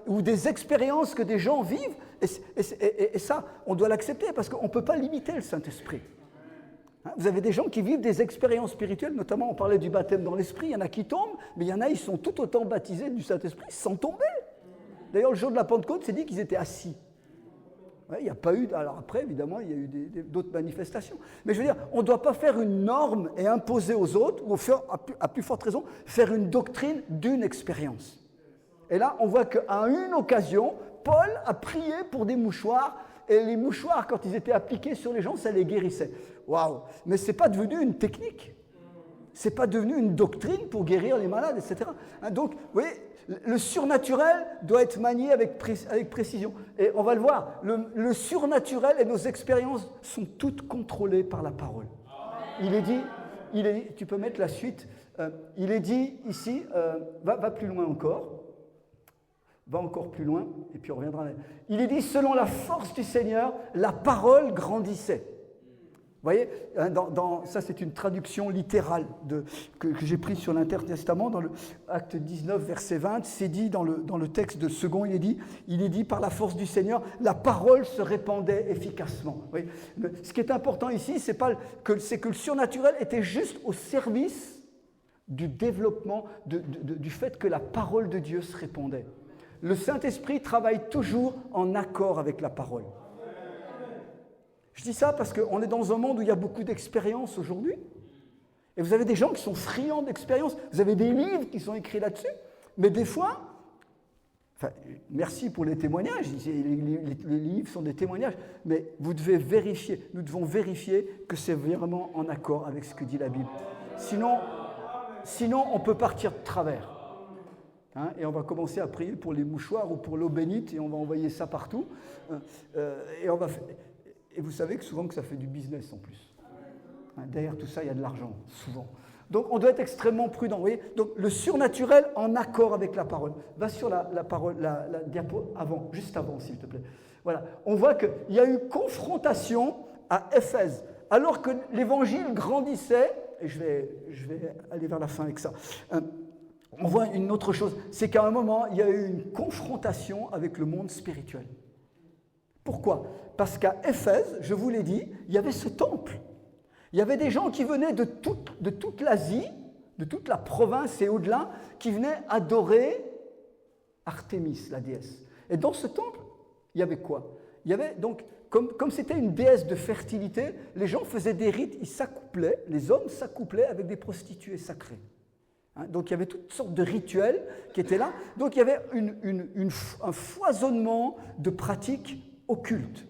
ou des expériences que des gens vivent, et ça, on doit l'accepter, parce qu'on ne peut pas limiter le Saint-Esprit. Hein, vous avez des gens qui vivent des expériences spirituelles, notamment on parlait du baptême dans l'Esprit, il y en a qui tombent, mais il y en a, ils sont tout autant baptisés du Saint-Esprit sans tomber. D'ailleurs, le jour de la Pentecôte, c'est dit qu'ils étaient assis. Ouais, il n'y a pas eu... Alors après, évidemment, il y a eu d'autres manifestations. Mais je veux dire, on ne doit pas faire une norme et imposer aux autres, ou à plus forte raison, faire une doctrine d'une expérience. Et là, on voit qu'à une occasion, Paul a prié pour des mouchoirs, et les mouchoirs, quand ils étaient appliqués sur les gens, ça les guérissait. Waouh! Mais ce n'est pas devenu une technique. Ce n'est pas devenu une doctrine pour guérir les malades, etc. Hein, donc, vous voyez, le surnaturel doit être manié avec précision. Et on va le voir, le surnaturel et nos expériences sont toutes contrôlées par la parole. Il est dit, tu peux mettre la suite, il est dit ici, va plus loin encore, va encore plus loin, et puis on reviendra là. Il est dit, selon la force du Seigneur, la parole grandissait. Vous voyez, ça c'est une traduction littérale que j'ai prise sur l'Intertestament, dans le Acte 19, verset 20, c'est dit dans le texte de second, il est dit par la force du Seigneur, la parole se répandait efficacement. Vous voyez, ce qui est important ici, c'est que le surnaturel était juste au service du développement, du fait que la parole de Dieu se répandait. Le Saint-Esprit travaille toujours en accord avec la parole. Je dis ça parce qu'on est dans un monde où il y a beaucoup d'expériences aujourd'hui. Et vous avez des gens qui sont friands d'expériences. Vous avez des livres qui sont écrits là-dessus. Mais des fois, merci pour les témoignages. Les livres sont des témoignages. Mais vous devez vérifier. Nous devons vérifier que c'est vraiment en accord avec ce que dit la Bible. Sinon on peut partir de travers. Hein, et on va commencer à prier pour les mouchoirs ou pour l'eau bénite et on va envoyer ça partout. Et vous savez que souvent que ça fait du business en plus. Hein, derrière tout ça, il y a de l'argent, souvent. Donc on doit être extrêmement prudent. Vous voyez, donc le surnaturel en accord avec la parole. Va sur la parole, la diapo avant, juste avant s'il te plaît. Voilà. On voit qu'il y a eu confrontation à Éphèse. Alors que l'évangile grandissait, et je vais aller vers la fin avec ça. On voit une autre chose, c'est qu'à un moment, il y a eu une confrontation avec le monde spirituel. Pourquoi ? Parce qu'à Éphèse, je vous l'ai dit, il y avait ce temple. Il y avait des gens qui venaient de toute l'Asie, de toute la province et au-delà, qui venaient adorer Artémis, la déesse. Et dans ce temple, il y avait quoi ? Il y avait donc, comme c'était une déesse de fertilité, les gens faisaient des rites, ils s'accouplaient, les hommes s'accouplaient avec des prostituées sacrées. Hein, donc il y avait toutes sortes de rituels qui étaient là. Donc il y avait un foisonnement de pratiques occultes,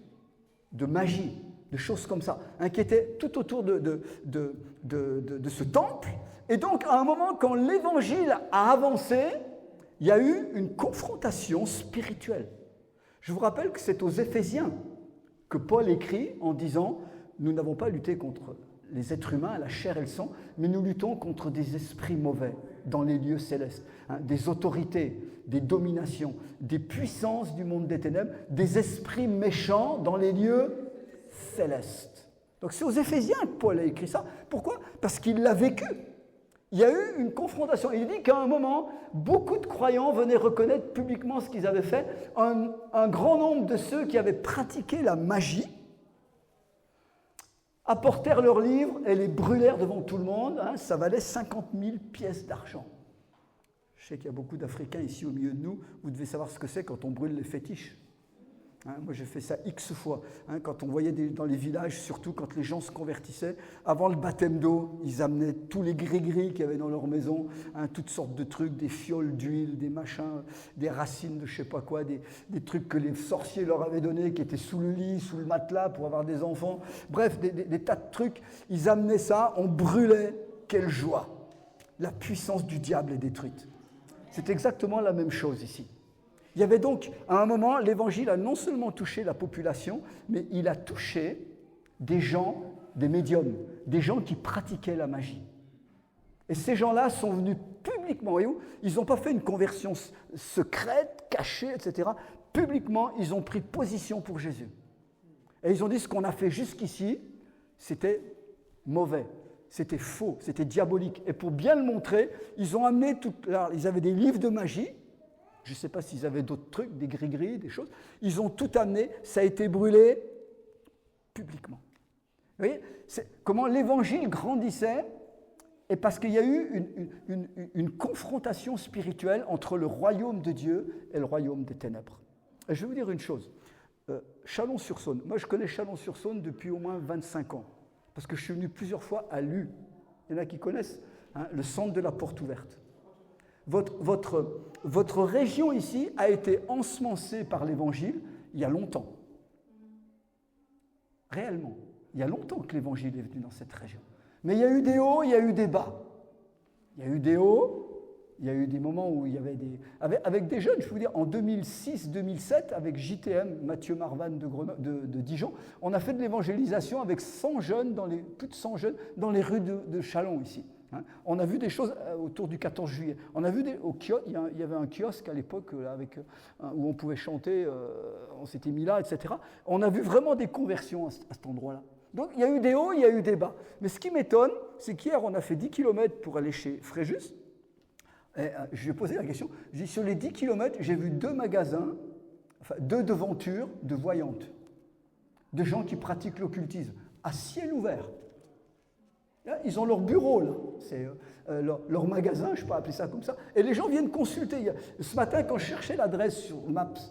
de magie, de choses comme ça, hein, qui étaient tout autour de ce temple. Et donc à un moment, quand l'évangile a avancé, il y a eu une confrontation spirituelle. Je vous rappelle que c'est aux Éphésiens que Paul écrit en disant « Nous n'avons pas lutté contre les êtres humains, la chair et le sang, mais nous luttons contre des esprits mauvais dans les lieux célestes, hein, des autorités, des dominations, des puissances du monde des ténèbres, des esprits méchants dans les lieux célestes. » Donc c'est aux Éphésiens que Paul a écrit ça. Pourquoi ? Parce qu'il l'a vécu. Il y a eu une confrontation. Il dit qu'à un moment, beaucoup de croyants venaient reconnaître publiquement ce qu'ils avaient fait. Un grand nombre de ceux qui avaient pratiqué la magie apportèrent leurs livres et les brûlèrent devant tout le monde. Hein, ça valait 50 000 pièces d'argent. Je sais qu'il y a beaucoup d'Africains ici au milieu de nous. Vous devez savoir ce que c'est quand on brûle les fétiches. Hein, moi, j'ai fait ça X fois. Hein, quand on voyait dans les villages, surtout quand les gens se convertissaient, avant le baptême d'eau, ils amenaient tous les gris-gris qu'il y avait dans leur maison, hein, toutes sortes de trucs, des fioles d'huile, des machins, des racines de je ne sais pas quoi, des trucs que les sorciers leur avaient donnés, qui étaient sous le lit, sous le matelas pour avoir des enfants. Bref, des tas de trucs. Ils amenaient ça, on brûlait. Quelle joie! La puissance du diable est détruite. C'est exactement la même chose ici. Il y avait donc, à un moment, l'évangile a non seulement touché la population, mais il a touché des gens, des médiums, des gens qui pratiquaient la magie. Et ces gens-là sont venus publiquement, voyez-vous, ils n'ont pas fait une conversion secrète, cachée, etc. Publiquement, ils ont pris position pour Jésus. Et ils ont dit ce qu'on a fait jusqu'ici, c'était mauvais, c'était faux, c'était diabolique. Et pour bien le montrer, ils ont amené ils avaient des livres de magie. Je ne sais pas s'ils avaient d'autres trucs, des gris-gris, des choses. Ils ont tout amené, ça a été brûlé publiquement. Vous voyez, c'est comment l'évangile grandissait, et parce qu'il y a eu une confrontation spirituelle entre le royaume de Dieu et le royaume des ténèbres. Et je vais vous dire une chose. Chalon-sur-Saône, moi je connais Chalon-sur-Saône depuis au moins 25 ans, parce que je suis venu plusieurs fois à l'U. Il y en a qui connaissent, hein, le centre de la porte ouverte. Votre région ici a été ensemencée par l'Évangile il y a longtemps. Réellement. Il y a longtemps que l'Évangile est venu dans cette région. Mais il y a eu des hauts, il y a eu des bas. Il y a eu des hauts, il y a eu des moments où il y avait des... Avec des jeunes, je peux vous dire, en 2006-2007, avec JTM, Mathieu Marvan de Dijon, on a fait de l'évangélisation avec 100 jeunes, plus de 100 jeunes, dans les rues de Châlons ici. Hein, on a vu des choses autour du 14 juillet. On a vu il y avait un kiosque à l'époque là, où on pouvait chanter, on s'était mis là, etc. On a vu vraiment des conversions à cet endroit-là. Donc il y a eu des hauts, il y a eu des bas. Mais ce qui m'étonne, c'est qu'hier, on a fait 10 km pour aller chez Fréjus. Et, je lui ai posé la question. J'ai dit, sur les 10 km, j'ai vu 2 magasins, enfin 2 devantures de voyantes, de gens qui pratiquent l'occultisme, à ciel ouvert. Ils ont leur bureau, là. C'est leur magasin, je ne peux pas appeler ça comme ça. Et les gens viennent consulter. Ce matin, quand je cherchais l'adresse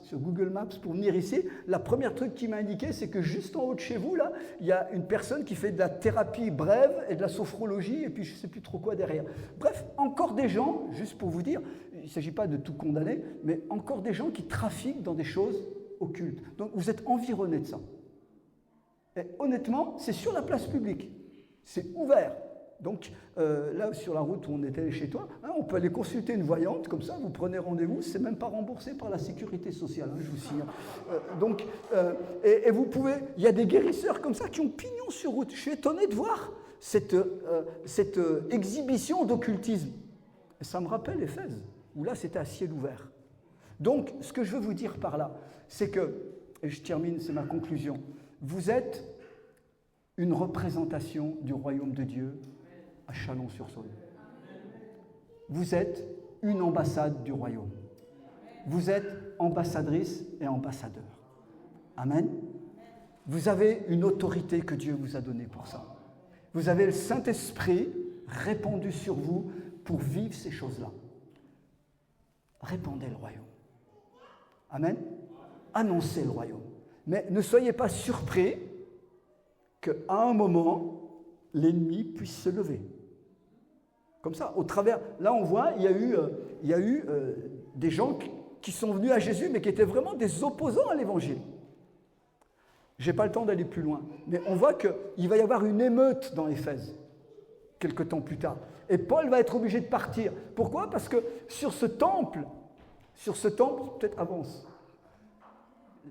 sur Google Maps pour venir ici, la première truc qui m'a indiqué, c'est que juste en haut de chez vous, là, il y a une personne qui fait de la thérapie brève et de la sophrologie, et puis je ne sais plus trop quoi derrière. Bref, encore des gens, juste pour vous dire, il ne s'agit pas de tout condamner, mais encore des gens qui trafiquent dans des choses occultes. Donc vous êtes environnés de ça. Et honnêtement, c'est sur la place publique. C'est ouvert. Donc là, sur la route où on était chez toi, hein, on peut aller consulter une voyante, comme ça, vous prenez rendez-vous, c'est même pas remboursé par la sécurité sociale, hein, je vous signale. Et vous pouvez, il y a des guérisseurs comme ça qui ont pignon sur route. Je suis étonné de voir cette exhibition d'occultisme. Et ça me rappelle Éphèse, où là c'était à ciel ouvert. Donc, ce que je veux vous dire par là, c'est que, et je termine, c'est ma conclusion, vous êtes une représentation du royaume de Dieu à Chalon-sur-Saône. Vous êtes une ambassade du royaume. Vous êtes ambassadrice et ambassadeur. Amen. Vous avez une autorité que Dieu vous a donnée pour ça. Vous avez le Saint-Esprit répandu sur vous pour vivre ces choses-là. Répandez le royaume. Amen. Annoncez le royaume. Mais ne soyez pas surpris qu'à un moment, l'ennemi puisse se lever. Comme ça, au travers... Là, on voit, il y a eu des gens qui sont venus à Jésus, mais qui étaient vraiment des opposants à l'Évangile. Je n'ai pas le temps d'aller plus loin, mais on voit qu'il va y avoir une émeute dans Éphèse, quelque temps plus tard. Et Paul va être obligé de partir. Pourquoi ? Parce que sur ce temple, peut-être avance.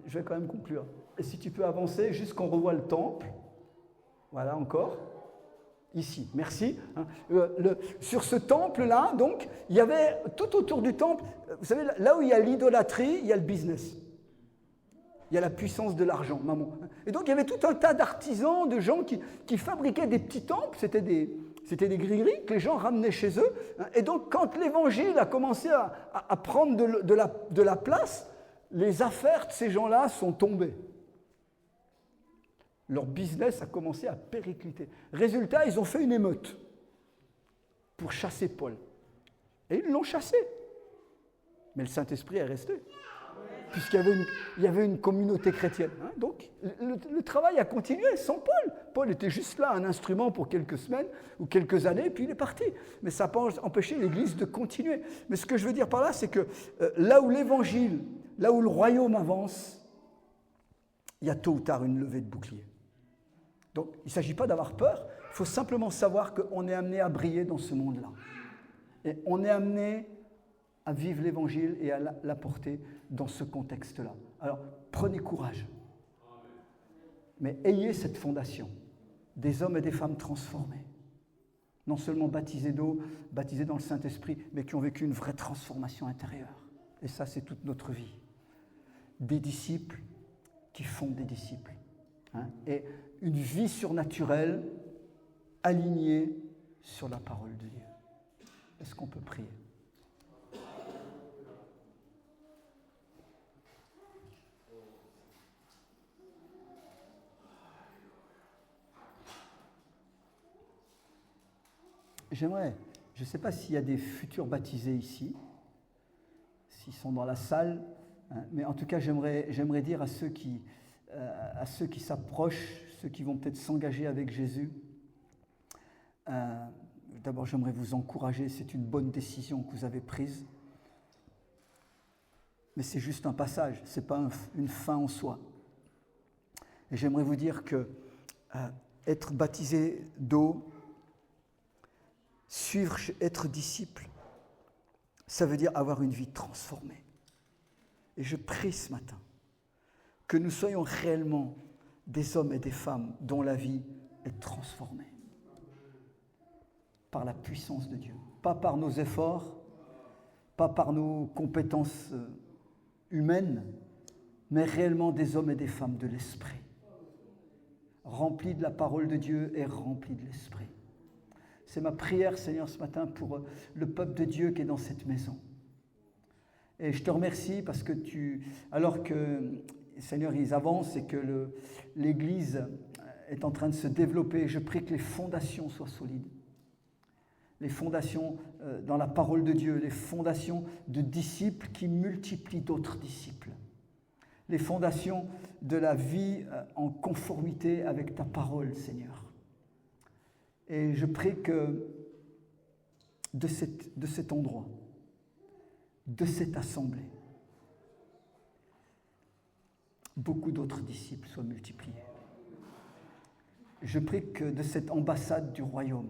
Je vais quand même conclure. Et si tu peux avancer, juste qu'on revoie le temple. Voilà, encore. Ici, merci. Sur ce temple-là, donc, il y avait tout autour du temple, vous savez, là où il y a l'idolâtrie, il y a le business. Il y a la puissance de l'argent, maman. Et donc, il y avait tout un tas d'artisans, de gens qui fabriquaient des petits temples. C'était des grilleries que les gens ramenaient chez eux. Et donc, quand l'Évangile a commencé à prendre de la place, les affaires de ces gens-là sont tombées. Leur business a commencé à péricliter. Résultat, ils ont fait une émeute pour chasser Paul. Et ils l'ont chassé. Mais le Saint-Esprit est resté. Puisqu'il y avait une communauté chrétienne. Hein. Donc, le travail a continué sans Paul. Paul était juste là, un instrument pour quelques semaines ou quelques années, puis il est parti. Mais ça n'a pas empêché l'Église de continuer. Mais ce que je veux dire par là, c'est que là où l'Évangile, là où le royaume avance, il y a tôt ou tard une levée de bouclier. Donc, il ne s'agit pas d'avoir peur, il faut simplement savoir qu'on est amené à briller dans ce monde-là. Et on est amené à vivre l'Évangile et à l'apporter dans ce contexte-là. Alors, prenez courage. Mais ayez cette fondation, des hommes et des femmes transformés. Non seulement baptisés d'eau, baptisés dans le Saint-Esprit, mais qui ont vécu une vraie transformation intérieure. Et ça, c'est toute notre vie. Des disciples qui font des disciples. Hein, et une vie surnaturelle alignée sur la parole de Dieu. Est-ce qu'on peut prier ? J'aimerais, je ne sais pas s'il y a des futurs baptisés ici, s'ils sont dans la salle, hein, mais en tout cas, j'aimerais dire à ceux qui s'approchent, ceux qui vont peut-être s'engager avec Jésus, d'abord, j'aimerais vous encourager, c'est une bonne décision que vous avez prise, mais c'est juste un passage, ce n'est pas une fin en soi. Et j'aimerais vous dire que être baptisé d'eau, suivre, être disciple, ça veut dire avoir une vie transformée. Et je prie ce matin que nous soyons réellement des hommes et des femmes dont la vie est transformée par la puissance de Dieu. Pas par nos efforts, pas par nos compétences humaines, mais réellement des hommes et des femmes de l'Esprit, remplis de la parole de Dieu et remplis de l'Esprit. C'est ma prière, Seigneur, ce matin pour le peuple de Dieu qui est dans cette maison. Et je te remercie parce que alors que, Seigneur, ils avancent et que l'Église est en train de se développer, je prie que les fondations soient solides. Les fondations dans la parole de Dieu, les fondations de disciples qui multiplient d'autres disciples. Les fondations de la vie en conformité avec ta parole, Seigneur. Et je prie que de cet endroit, de cette assemblée, beaucoup d'autres disciples soient multipliés. Je prie que de cette ambassade du royaume,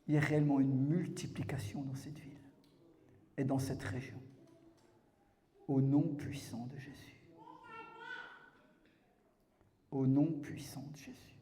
il y ait réellement une multiplication dans cette ville et dans cette région, au nom puissant de Jésus. Au nom puissant de Jésus.